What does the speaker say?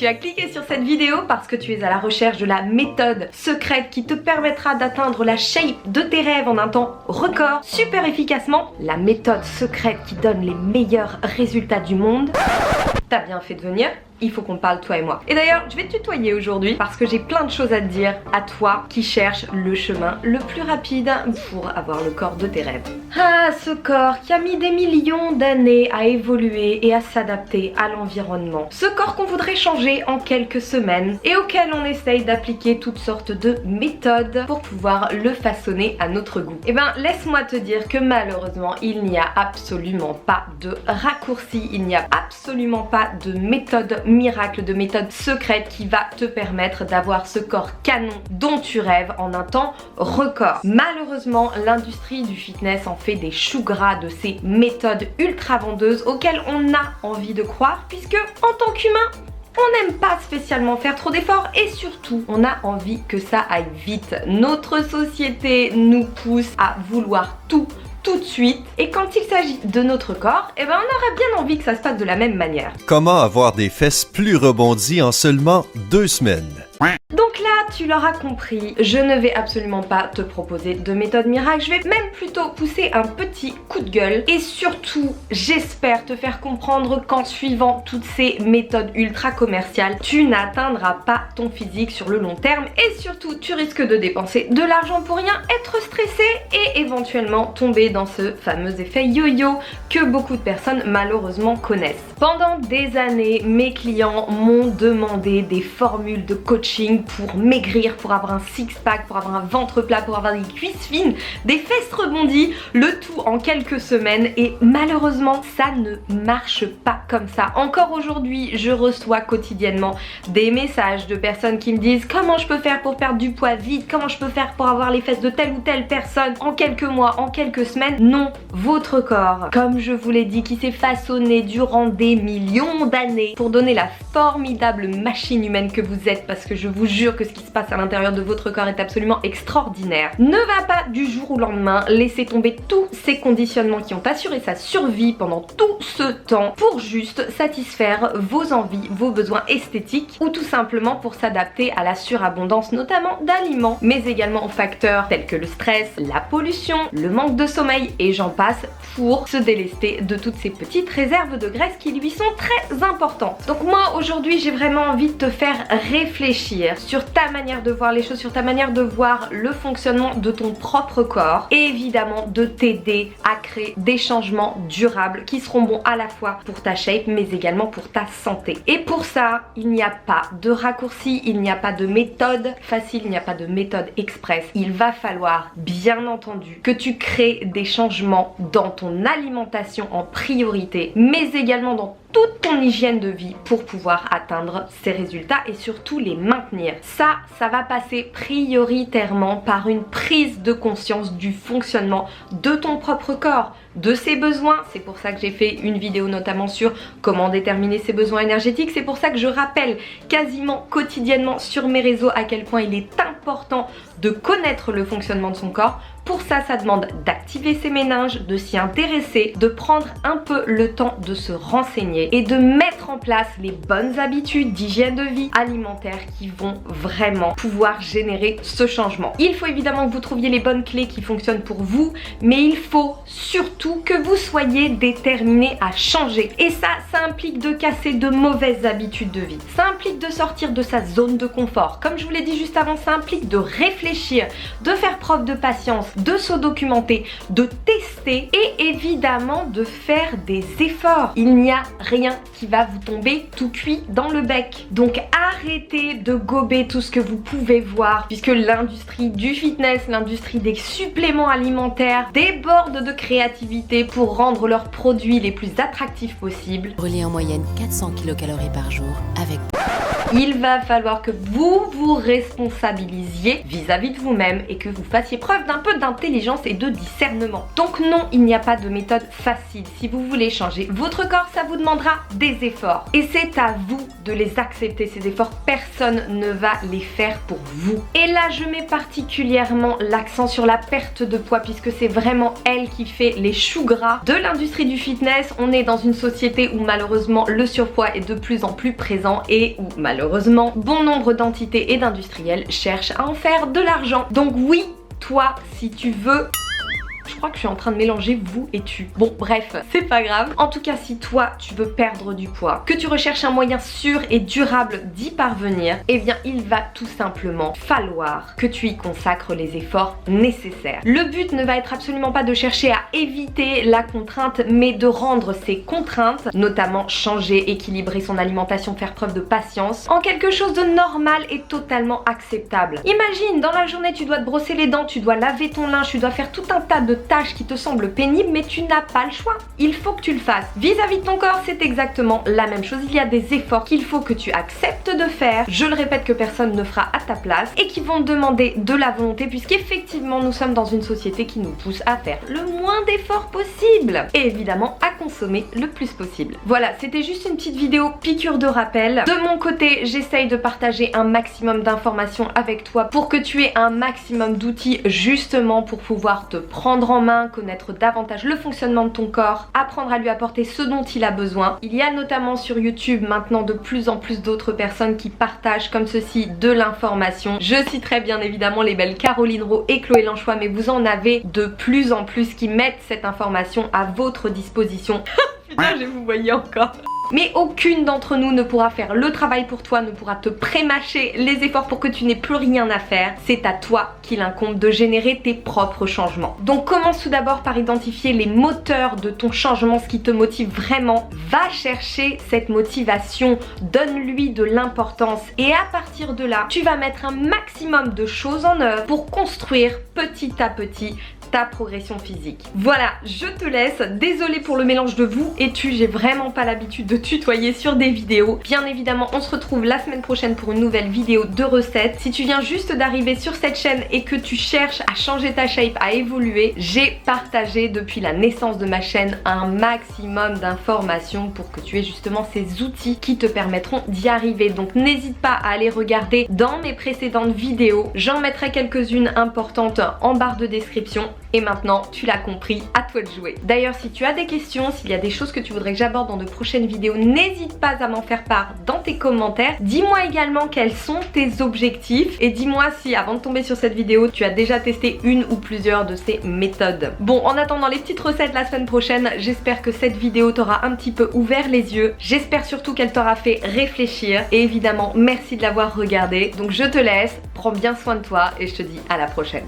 tu as cliqué sur cette vidéo parce que tu es à la recherche de la méthode secrète qui te permettra d'atteindre la shape de tes rêves en un temps record, super efficacement, la méthode secrète qui donne les meilleurs résultats du monde. T'as bien fait de venir, il faut qu'on parle toi et moi. Et d'ailleurs, je vais te tutoyer aujourd'hui parce que j'ai plein de choses à te dire à toi qui cherches le chemin le plus rapide pour avoir le corps de tes rêves. Ah, ce corps qui a mis des millions d'années à évoluer et à s'adapter à l'environnement. Ce corps qu'on voudrait changer en quelques semaines et auquel on essaye d'appliquer toutes sortes de méthodes pour pouvoir le façonner à notre goût. Et ben, laisse-moi te dire que malheureusement, il n'y a absolument pas de raccourci, il n'y a absolument pas de méthode miracle, de méthode secrète qui va te permettre d'avoir ce corps canon dont tu rêves en un temps record. Malheureusement, l'industrie du fitness en fait des choux gras de ces méthodes ultra vendeuses auxquelles on a envie de croire puisque en tant qu'humain, on n'aime pas spécialement faire trop d'efforts et surtout on a envie que ça aille vite. Notre société nous pousse à vouloir tout de suite et quand il s'agit de notre corps, eh ben on aurait bien envie que ça se passe de la même manière. Comment avoir des fesses plus rebondies en seulement 2 semaines? Donc là, tu l'auras compris, je ne vais absolument pas te proposer de méthode miracle, je vais même plutôt pousser un petit coup de gueule et surtout, j'espère te faire comprendre qu'en suivant toutes ces méthodes ultra commerciales, tu n'atteindras pas ton physique sur le long terme et surtout, tu risques de dépenser de l'argent pour rien, être stressé et éventuellement tomber dans ce fameux effet yo-yo que beaucoup de personnes malheureusement connaissent. Pendant des années, mes clients m'ont demandé des formules de coaching pour maigrir, pour avoir un six-pack, pour avoir un ventre plat, pour avoir des cuisses fines, des fesses rebondies, le tout en quelques semaines et malheureusement ça ne marche pas comme ça. Encore aujourd'hui, je reçois quotidiennement des messages de personnes qui me disent comment je peux faire pour perdre du poids vite, comment je peux faire pour avoir les fesses de telle ou telle personne en quelques mois, en quelques semaines. Non, votre corps, comme je vous l'ai dit, qui s'est façonné durant des millions d'années pour donner la formidable machine humaine que vous êtes, parce que je vous jure que ce qui se passe à l'intérieur de votre corps est absolument extraordinaire. Ne va pas du jour au lendemain laisser tomber tous ces conditionnements qui ont assuré sa survie pendant tout ce temps pour juste satisfaire vos envies, vos besoins esthétiques ou tout simplement pour s'adapter à la surabondance notamment d'aliments, mais également aux facteurs tels que le stress, la pollution, le manque de sommeil et j'en passe pour se délester de toutes ces petites réserves de graisse qui lui sont très importantes. Donc moi aujourd'hui j'ai vraiment envie de te faire réfléchir sur ta manière de voir les choses, sur ta manière de voir le fonctionnement de ton propre corps et évidemment de t'aider à créer des changements durables qui seront bons à la fois pour ta shape mais également pour ta santé. Et pour ça, il n'y a pas de raccourci, il n'y a pas de méthode facile, il n'y a pas de méthode express. Il va falloir bien entendu que tu crées des changements dans ton alimentation en priorité mais également dans toute ton hygiène de vie pour pouvoir atteindre ces résultats et surtout les maintenir. Ça va passer prioritairement par une prise de conscience du fonctionnement de ton propre corps, de ses besoins. C'est pour ça que j'ai fait une vidéo notamment sur comment déterminer ses besoins énergétiques. C'est pour ça que je rappelle quasiment quotidiennement sur mes réseaux à quel point il est important de connaître le fonctionnement de son corps. Pour ça, ça demande d'activer ses méninges, de s'y intéresser, de prendre un peu le temps de se renseigner et de mettre en place les bonnes habitudes d'hygiène de vie alimentaire qui vont vraiment pouvoir générer ce changement. Il faut évidemment que vous trouviez les bonnes clés qui fonctionnent pour vous, mais il faut surtout que vous soyez déterminé à changer. Et ça implique de casser de mauvaises habitudes de vie. Ça implique de sortir de sa zone de confort. Comme je vous l'ai dit juste avant, ça implique de réfléchir, de faire preuve de patience, de se documenter, de tester et évidemment de faire des efforts. Il n'y a rien qui va vous tomber tout cuit dans le bec. Donc arrêtez de gober tout ce que vous pouvez voir puisque l'industrie du fitness, l'industrie des suppléments alimentaires déborde de créativité pour rendre leurs produits les plus attractifs possibles. Brûler en moyenne 400 kcal par jour avec... Il va falloir que vous vous responsabilisiez vis-à-vis de vous-même et que vous fassiez preuve d'un peu d'intelligence et de discernement. Donc non, il n'y a pas de méthode facile. Si vous voulez changer votre corps, ça vous demandera des efforts. Et c'est à vous de les accepter, ces efforts. Personne ne va les faire pour vous. Et là, je mets particulièrement l'accent sur la perte de poids puisque c'est vraiment elle qui fait les choux gras de l'industrie du fitness. On est dans une société où malheureusement le surpoids est de plus en plus présent et où malheureusement bon nombre d'entités et d'industriels cherchent à en faire de l'argent. Donc oui, toi, si tu veux... Je crois que je suis en train de mélanger vous et tu. Bon bref, c'est pas grave. En tout cas, si toi tu veux perdre du poids, que tu recherches un moyen sûr et durable d'y parvenir, eh bien il va tout simplement falloir que tu y consacres les efforts nécessaires. Le but ne va être absolument pas de chercher à éviter la contrainte, mais de rendre ces contraintes, notamment changer, équilibrer son alimentation, faire preuve de patience, en quelque chose de normal et totalement acceptable. Imagine, dans la journée tu dois te brosser les dents, tu dois laver ton linge, tu dois faire tout un tas de tâches qui te semblent pénibles, mais tu n'as pas le choix. Il faut que tu le fasses. Vis-à-vis de ton corps, c'est exactement la même chose. Il y a des efforts qu'il faut que tu acceptes de faire. Je le répète, que personne ne fera à ta place et qui vont demander de la volonté puisqu'effectivement nous sommes dans une société qui nous pousse à faire le moins d'efforts possible et évidemment à consommer le plus possible. Voilà, c'était juste une petite vidéo piqûre de rappel. De mon côté, j'essaye de partager un maximum d'informations avec toi pour que tu aies un maximum d'outils justement pour pouvoir te prendre en main, connaître davantage le fonctionnement de ton corps, apprendre à lui apporter ce dont il a besoin. Il y a notamment sur YouTube maintenant de plus en plus d'autres personnes qui partagent comme ceci de l'information. Je citerai bien évidemment les belles Caroline Rowe et Chloé Lanchois, mais vous en avez de plus en plus qui mettent cette information à votre disposition. Putain, je vous voyais encore. Mais aucune d'entre nous ne pourra faire le travail pour toi, ne pourra te prémâcher les efforts pour que tu n'aies plus rien à faire. C'est à toi qu'il incombe de générer tes propres changements. Donc commence tout d'abord par identifier les moteurs de ton changement, ce qui te motive vraiment. Va chercher cette motivation, donne-lui de l'importance et à partir de là, tu vas mettre un maximum de choses en œuvre pour construire petit à petit ta progression physique. Voilà, je te laisse. Désolée pour le mélange de vous et tu, j'ai vraiment pas l'habitude de tutoyer sur des vidéos. Bien évidemment, on se retrouve la semaine prochaine pour une nouvelle vidéo de recettes. Si tu viens juste d'arriver sur cette chaîne et que tu cherches à changer ta shape, à évoluer, j'ai partagé depuis la naissance de ma chaîne un maximum d'informations pour que tu aies justement ces outils qui te permettront d'y arriver. Donc n'hésite pas à aller regarder dans mes précédentes vidéos. J'en mettrai quelques-unes importantes en barre de description. Et maintenant, tu l'as compris, à toi de jouer. D'ailleurs, si tu as des questions, s'il y a des choses que tu voudrais que j'aborde dans de prochaines vidéos, n'hésite pas à m'en faire part dans tes commentaires. Dis-moi également quels sont tes objectifs et dis-moi si avant de tomber sur cette vidéo, tu as déjà testé une ou plusieurs de ces méthodes. Bon, en attendant les petites recettes la semaine prochaine, j'espère que cette vidéo t'aura un petit peu ouvert les yeux. J'espère surtout qu'elle t'aura fait réfléchir et évidemment, merci de l'avoir regardée. Donc je te laisse, prends bien soin de toi et je te dis à la prochaine.